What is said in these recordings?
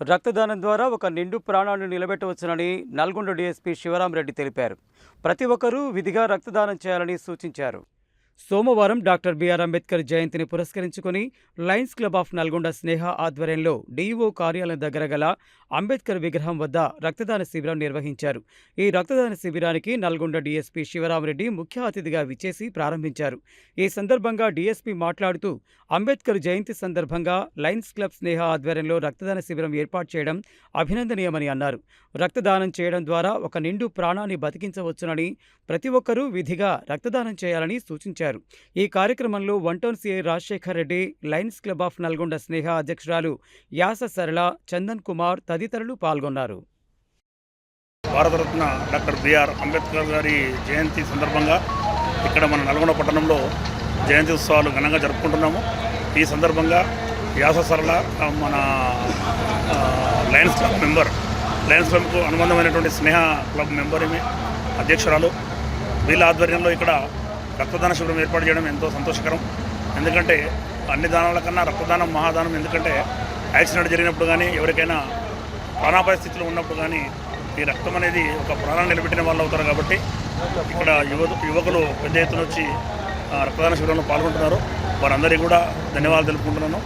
రక్తదానం ద్వారా ఒక నిండు ప్రాణాన్ని నిలబెట్టవచ్చునని నల్గొండ డీఎస్పీ శివరామరెడ్డి తెలిపారు. ప్రతి ఒక్కరూ విధిగా రక్తదానం చేయాలని సూచించారు. సోమవారం డాక్టర్ బిఆర్ అంబేద్కర్ జయంతిని పురస్కరించుకుని లయన్స్ క్లబ్ ఆఫ్ నల్గొండ స్నేహ ఆధ్వర్యంలో డీఈఓ కార్యాలయం దగ్గర గల అంబేద్కర్ విగ్రహం వద్ద రక్తదాన శిబిరం నిర్వహించారు. ఈ రక్తదాన శిబిరానికి నల్గొండ డీఎస్పీ శివరామరెడ్డి ముఖ్య అతిథిగా విచ్చేసి ప్రారంభించారు. ఈ సందర్భంగా డీఎస్పీ మాట్లాడుతూ అంబేద్కర్ జయంతి సందర్భంగా లయన్స్ క్లబ్ స్నేహ ఆధ్వర్యంలో రక్తదాన శిబిరం ఏర్పాటు చేయడం అభినందనీయమని అన్నారు. రక్తదానం చేయడం ద్వారా ఒక నిండు ప్రాణాన్ని బతికించవచ్చునని, ప్రతి ఒక్కరూ విధిగా రక్తదానం చేయాలని సూచించారు. ఈ కార్యక్రమంలో one town CI Rajasekhar Reddy, Lions Club of Nalgonda Sneha అధ్యక్షురాలు యాస సరళ, చందన్ కుమార్ తదితరులు పాల్గొన్నారు. భారతరత్న డాక్టర్ బిఆర్ అంబేద్కర్ గారి జయంతి సందర్భంగా ఇక్కడ మన నల్గొండ పట్టణంలో జయంతి ఉత్సవాలు ఘనంగా జరుపుకుంటున్నాము. ఈ సందర్భంగా యాస సరళ మన లయన్స్ క్లబ్ మెంబర్, లయన్స్ క్లబ్కు అనుబంధమైనటువంటి స్నేహ క్లబ్ మెంబర్ అధ్యక్షురాలు, వీళ్ళ ఆధ్వర్యంలో ఇక్కడ రక్తదాన శిబిరం ఏర్పాటు చేయడం ఎంతో సంతోషకరం. ఎందుకంటే అన్ని దానాల కన్నా రక్తదానం మహాదానం. ఎందుకంటే యాక్సిడెంట్ జరిగినప్పుడు కానీ, ఎవరికైనా ప్రాణాపాయ స్థితిలో ఉన్నప్పుడు కానీ ఈ రక్తం అనేది ఒక ప్రాణాన్ని నిలబెట్టిన వాళ్ళు అవుతారు. కాబట్టి ఇక్కడ యువకులు పెద్ద ఎత్తున వచ్చి రక్తదాన శిబిరంలో పాల్గొంటున్నారు. వారందరికీ కూడా ధన్యవాదాలు తెలుపుకుంటున్నాను.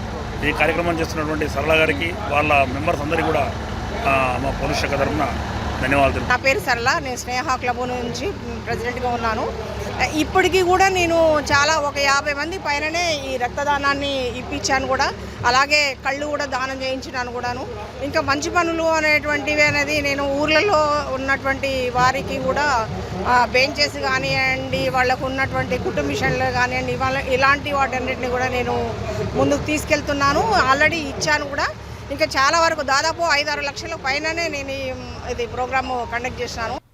ఈ కార్యక్రమం చేస్తున్నటువంటి సరళ గారికి, వాళ్ళ మెంబర్స్ అందరికీ కూడా మా పోలీస్ శాఖ తరఫున ధన్యవాదాలు. నా పేరు సరళ, నేను స్నేహ క్లబ్ నుంచి ప్రెసిడెంట్గా ఉన్నాను. ఇప్పటికీ కూడా నేను చాలా ఒక 50 మంది పైననే ఈ రక్తదానాన్ని ఇప్పించాను కూడా. అలాగే కళ్ళు కూడా దానం చేయించినాను కూడాను. ఇంకా మంచి పనులు అనేటువంటివి అనేది నేను ఊర్లలో ఉన్నటువంటి వారికి కూడా బెంచెస్ కానివ్వండి, వాళ్ళకు ఉన్నటువంటి కుటుంబిషన్లు కానివ్వండి, ఇలాంటి వాటన్నిటిని కూడా నేను ముందుకు తీసుకెళ్తున్నాను. ఆల్రెడీ ఇచ్చాను కూడా. ఇంకా చాలా వరకు దాదాపు 5-6 లక్షల పైననే నేను ఇది ప్రోగ్రాము కండక్ట్ చేసినాను.